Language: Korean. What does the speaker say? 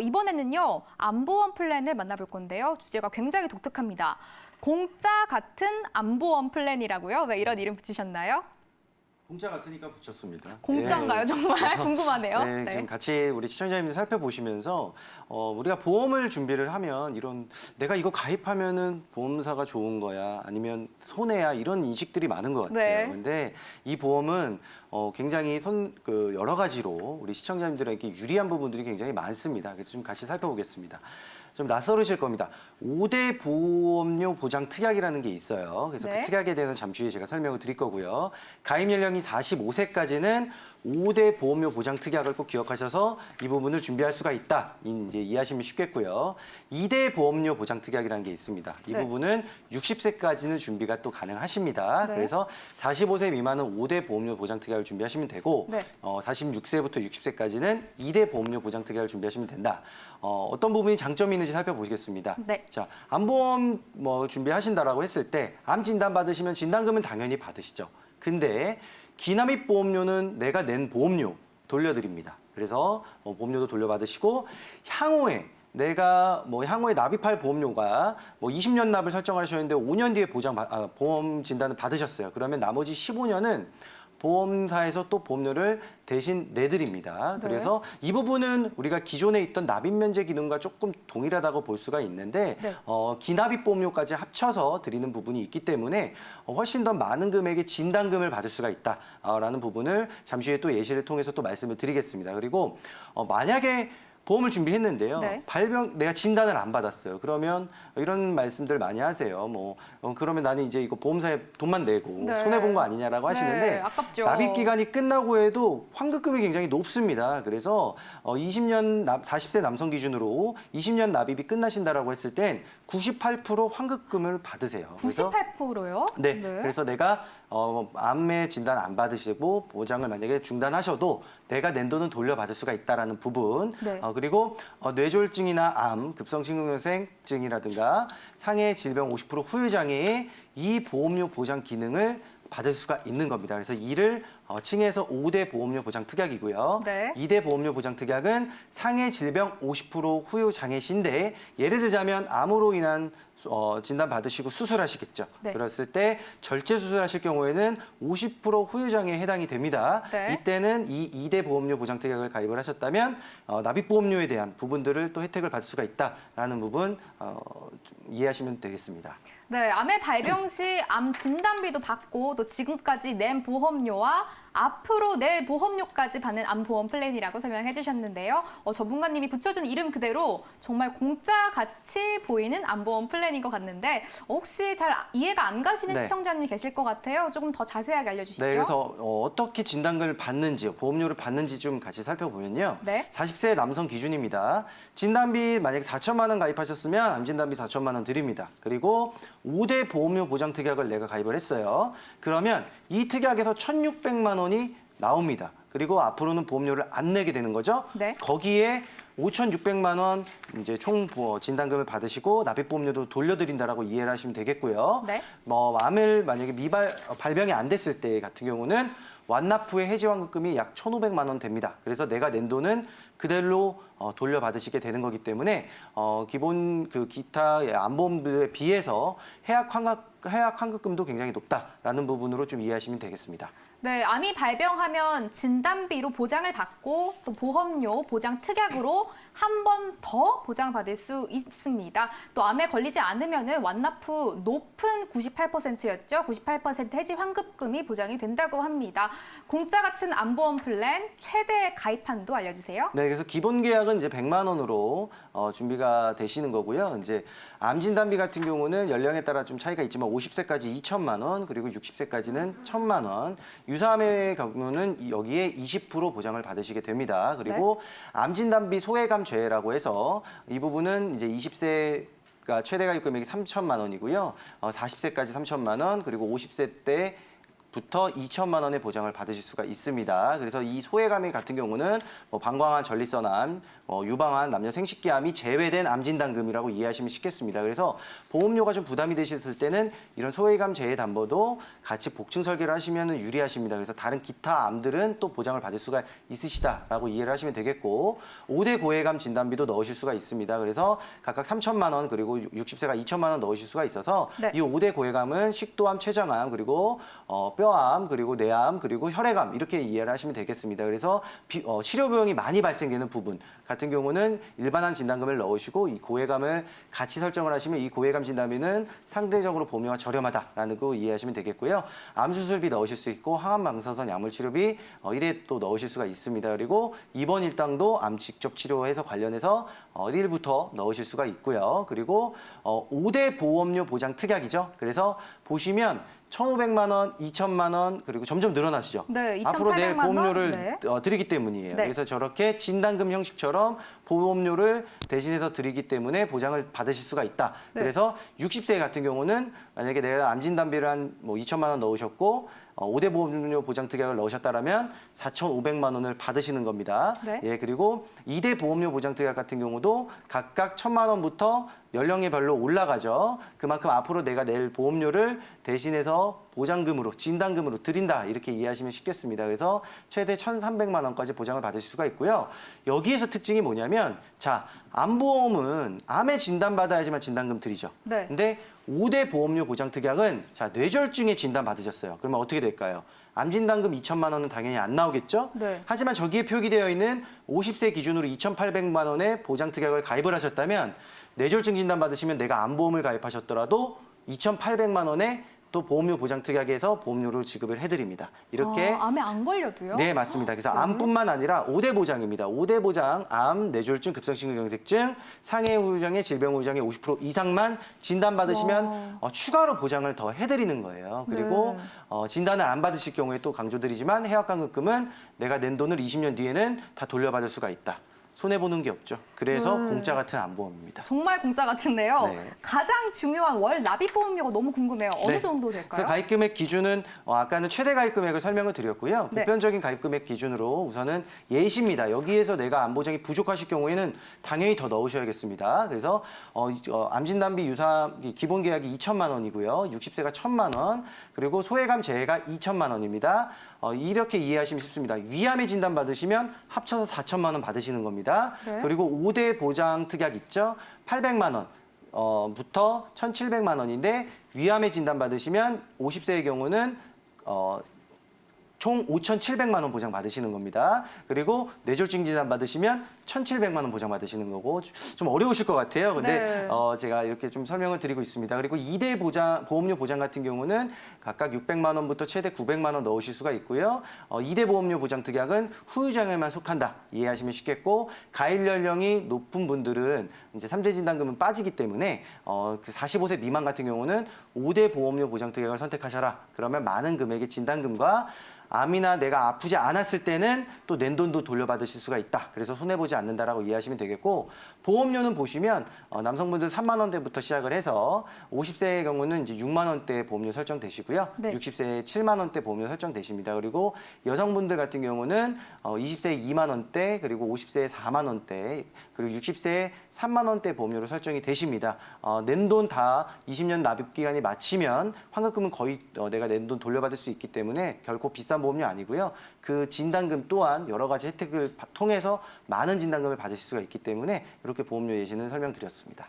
이번에는요, 암보험 플랜을 만나볼 건데요. 주제가 굉장히 독특합니다. 공짜 같은 암보험 플랜이라고요? 왜 이런 이름 붙이셨나요? 공짜 같으니까 붙였습니다. 공짜인가요? 정말 궁금하네요. 네, 지금 같이 우리 시청자님들 살펴보시면서 우리가 보험을 준비를 하면 이런 내가 이거 가입하면은 보험사가 좋은 거야 아니면 손해야 이런 인식들이 많은 것 같아요. 네. 근데 이 보험은 굉장히 여러 가지로 우리 시청자님들에게 유리한 부분들이 굉장히 많습니다. 그래서 좀 같이 살펴보겠습니다. 좀 낯설으실 겁니다. 5대 보험료 보장 특약이라는 게 있어요. 그래서 네. 그 특약에 대해서 잠시 후에 제가 설명을 드릴 거고요. 가입 연령이 45세까지는 5대 보험료 보장 특약을 꼭 기억하셔서 이 부분을 준비할 수가 있다. 이제 이해하시면 쉽겠고요. 2대 보험료 보장 특약이라는 게 있습니다. 이 네. 부분은 60세까지는 준비가 또 가능하십니다. 네. 그래서 45세 미만은 5대 보험료 보장 특약을 준비하시면 되고 네. 46세부터 60세까지는 2대 보험료 보장 특약을 준비하시면 된다. 어떤 부분이 장점이 있는지 살펴보시겠습니다. 네. 자, 암보험 준비하신다라고 했을 때 암 진단 받으시면 진단금은 당연히 받으시죠. 근데 기납입 보험료는 내가 낸 보험료 돌려드립니다. 그래서 보험료도 돌려받으시고 향후에 내가 향후에 납입할 보험료가 20년 납을 설정하셨는데 5년 뒤에 보험 진단을 받으셨어요. 그러면 나머지 15년은 보험사에서 또 보험료를 대신 내드립니다. 네. 그래서 이 부분은 우리가 기존에 있던 납입 면제 기능과 조금 동일하다고 볼 수가 있는데 네. 기납입 보험료까지 합쳐서 드리는 부분이 있기 때문에 훨씬 더 많은 금액의 진단금을 받을 수가 있다라는 부분을 잠시 후에 또 예시를 통해서 또 말씀을 드리겠습니다. 그리고 만약에 보험을 준비했는데요. 네. 내가 진단을 안 받았어요. 그러면 이런 말씀들 많이 하세요. 그러면 나는 이제 이거 보험사에 돈만 내고 네. 손해본 거 아니냐라고 하시는데 네, 아깝죠. 납입 기간이 끝나고 해도 환급금이 굉장히 높습니다. 그래서 40세 남성 기준으로 20년 납입이 끝나신다라고 했을 땐 98% 환급금을 받으세요. 98%요? 네, 그래서 내가 암의 진단 안 받으시고 보장을 만약에 중단하셔도 내가 낸 돈은 돌려받을 수가 있다라는 부분. 네. 그리고 뇌졸중이나 암, 급성심근경색증이라든가 상해 질병 50% 후유장애의 이 보험료 보장 기능을 받을 수가 있는 겁니다. 그래서 이를 칭해서 5대 보험료 보장 특약이고요. 네. 2대 보험료 보장 특약은 상해 질병 50% 후유 장애신데 예를 들자면 암으로 인한 진단 받으시고 수술하시겠죠. 네. 그랬을 때 절제 수술하실 경우에는 50% 후유 장애에 해당이 됩니다. 네. 이때는 이 2대 보험료 보장 특약을 가입을 하셨다면 납입 보험료에 대한 부분들을 또 혜택을 받을 수가 있다라는 부분 좀 이해하시면 되겠습니다. 네, 암의 발병 시 암 진단비도 받고 또 지금까지 낸 보험료와 앞으로 낼 보험료까지 받는 암보험 플랜이라고 설명해 주셨는데요. 전문가님이 붙여준 이름 그대로 정말 공짜같이 보이는 암보험 플랜인 것 같는데 혹시 잘 이해가 안 가시는 네. 시청자님이 계실 것 같아요. 조금 더 자세하게 알려주시죠. 네, 그래서 어떻게 진단금을 받는지, 보험료를 받는지 좀 같이 살펴보면요. 네. 40세 남성 기준입니다. 진단비 만약에 4천만 원 가입하셨으면 암진단비 4천만 원 드립니다. 그리고 5대 보험료 보장 특약을 내가 가입을 했어요. 그러면 이 특약에서 1,600만 원이 나옵니다. 그리고 앞으로는 보험료를 안 내게 되는 거죠. 네. 거기에 5,600만 원 이제 총 진단금을 받으시고 납입보험료도 돌려드린다라고 이해를 하시면 되겠고요. 네. 암을 만약에 발병이 안 됐을 때 같은 경우는 완납 후에 해지환급금이 약 1,500만 원 됩니다. 그래서 내가 낸 돈은 그대로 돌려받으시게 되는 거기 때문에 기본 기타 암보험들에 비해서 해약 환급금도 굉장히 높다라는 부분으로 좀 이해하시면 되겠습니다. 네, 암이 발병하면 진단비로 보장을 받고 또 보험료 보장 특약으로 한 번 더 보장받을 수 있습니다. 또 암에 걸리지 않으면 완납 후 높은 98%였죠. 98% 해지 환급금이 보장이 된다고 합니다. 공짜 같은 암보험 플랜 최대 가입한도 알려주세요. 네, 그래서 기본 계약은 이제 100만 원으로 준비가 되시는 거고요. 이제 암 진단비 같은 경우는 연령에 따라 좀 차이가 있지만 50세까지 2천만 원, 그리고 60세까지는 1,000만 원. 유사암의 경우는 여기에 20% 보장을 받으시게 됩니다. 그리고 암 진단비 소외감 제외라고 해서 이 부분은 이제 20세 최대 가입 금액이 3천만 원이고요. 40세까지 3천만 원, 그리고 50세 때 부터 2천만 원의 보장을 받으실 수가 있습니다. 그래서 이 소외감이 같은 경우는 뭐 방광암, 전립선암, 유방암, 남녀 생식기암이 제외된 암진단금이라고 이해하시면 쉽겠습니다. 그래서 보험료가 좀 부담이 되셨을 때는 이런 소외감 제외 담보도 같이 복층 설계를 하시면 유리하십니다. 그래서 다른 기타 암들은 또 보장을 받을 수가 있으시다라고 이해를 하시면 되겠고 5대 고해감 진단비도 넣으실 수가 있습니다. 그래서 각각 3천만 원 그리고 60세가 2천만 원 넣으실 수가 있어서 네. 이 5대 고해감은 식도암, 췌장암 그리고 뼈암, 그리고 뇌암, 그리고 혈액암 이렇게 이해를 하시면 되겠습니다. 그래서 치료 비용이 많이 발생되는 부분 같은 경우는 일반암 진단금을 넣으시고 이 고해감을 같이 설정을 하시면 이 고해감 진단비는 상대적으로 보험료가 저렴하다라는 거 이해하시면 되겠고요. 암 수술비 넣으실 수 있고 항암 방사선 약물 치료비 1회 또 넣으실 수가 있습니다. 그리고 입원 일당도 암 직접 치료해서 관련해서 1일부터 넣으실 수가 있고요. 그리고 5대 보험료 보장 특약이죠. 그래서 보시면 1,500만 원, 2천만 원 그리고 점점 늘어나시죠. 네, 앞으로 낼 2,800만 원? 보험료를 네. 드리기 때문이에요. 네. 그래서 저렇게 진단금 형식처럼 보험료를 대신해서 드리기 때문에 보장을 받으실 수가 있다. 네. 그래서 60세 같은 경우는 만약에 내가 암 진단비를 한 뭐 2천만 원 넣으셨고 5대 보험료 보장 특약을 넣으셨다라면 4,500만 원을 받으시는 겁니다. 네. 예, 그리고 2대 보험료 보장 특약 같은 경우도 각각 1,000만 원부터 연령별로 올라가죠. 그만큼 앞으로 내가 낼 보험료를 대신해서 보장금으로, 진단금으로 드린다. 이렇게 이해하시면 쉽겠습니다. 그래서 최대 1,300만 원까지 보장을 받으실 수가 있고요. 여기에서 특징이 뭐냐면 자, 암보험은 암에 진단받아야지만 진단금 드리죠. 네. 근데 5대 보험료 보장 특약은 자, 뇌졸중에 진단 받으셨어요. 그러면 어떻게 될까요? 암진단금 2천만 원은 당연히 안 나오겠죠? 네. 하지만 저기에 표기되어 있는 50세 기준으로 2,800만 원의 보장 특약을 가입을 하셨다면 뇌졸중 진단 받으시면 내가 암보험을 가입하셨더라도 2,800만 원의 또 보험료 보장 특약에서 보험료를 지급을 해드립니다. 이렇게 암에 안 걸려도요? 네, 맞습니다. 그래서 네. 암뿐만 아니라 5대 보장입니다. 5대 보장, 암, 뇌졸중, 급성심근경색증, 상해 후유장애, 질병 후유장애 50% 이상만 진단받으시면 추가로 보장을 더 해드리는 거예요. 그리고 네. 진단을 안 받으실 경우에 또 강조드리지만 해약간급금은 내가 낸 돈을 20년 뒤에는 다 돌려받을 수가 있다. 손해보는 게 없죠. 그래서 네. 공짜 같은 암보험입니다. 정말 공짜 같은데요. 네. 가장 중요한 월 납입 보험료가 너무 궁금해요. 어느 네. 정도 될까요? 그래서 가입 금액 기준은 아까는 최대 가입 금액을 설명을 드렸고요. 네. 보편적인 가입 금액 기준으로 우선은 예시입니다. 여기에서 내가 암 보장이 부족하실 경우에는 당연히 더 넣으셔야겠습니다. 그래서 암 진단비 유상 기본 계약이 2천만 원이고요. 60세가 1,000만 원, 그리고 소외감 재해가 2천만 원입니다. 이렇게 이해하시면 쉽습니다. 위암의 진단 받으시면 합쳐서 4천만 원 받으시는 겁니다. 네. 그리고 5대 보장 특약 있죠. 800만 원. 부터 1,700만 원인데 위암의 진단 받으시면 50세의 경우는 총 5,700만 원 보장 받으시는 겁니다. 그리고 뇌졸중 진단 받으시면 1,700만 원 보장 받으시는 거고 좀 어려우실 것 같아요. 근데 네. 제가 이렇게 좀 설명을 드리고 있습니다. 그리고 2대 보험료 보장 같은 경우는 각각 600만 원부터 최대 900만 원 넣으실 수가 있고요. 2대 보험료 보장 특약은 후유장애만 속한다. 이해하시면 쉽겠고 가입 연령이 높은 분들은 이제 3대 진단금은 빠지기 때문에 그 45세 미만 같은 경우는 5대 보험료 보장 특약을 선택하셔라. 그러면 많은 금액의 진단금과 암이나 내가 아프지 않았을 때는 또 낸 돈도 돌려받으실 수가 있다. 그래서 손해보지 않는다라고 이해하시면 되겠고 보험료는 보시면 남성분들 3만 원대부터 시작을 해서 50세의 경우는 이제 6만 원대 보험료 설정되시고요. 네. 60세에 7만 원대 보험료 설정되십니다. 그리고 여성분들 같은 경우는 20세에 2만 원대 그리고 50세에 4만 원대 그리고 60세에 3만 원대 보험료로 설정이 되십니다. 낸 돈 다 20년 납입 기간이 마치면 환급금은 거의 내가 낸 돈 돌려받을 수 있기 때문에 결코 비싼 보험료 아니고요. 그 진단금 또한 여러 가지 혜택을 통해서 많은 진단금을 받으실 수가 있기 때문에 이렇게 보험료 예시는 설명드렸습니다.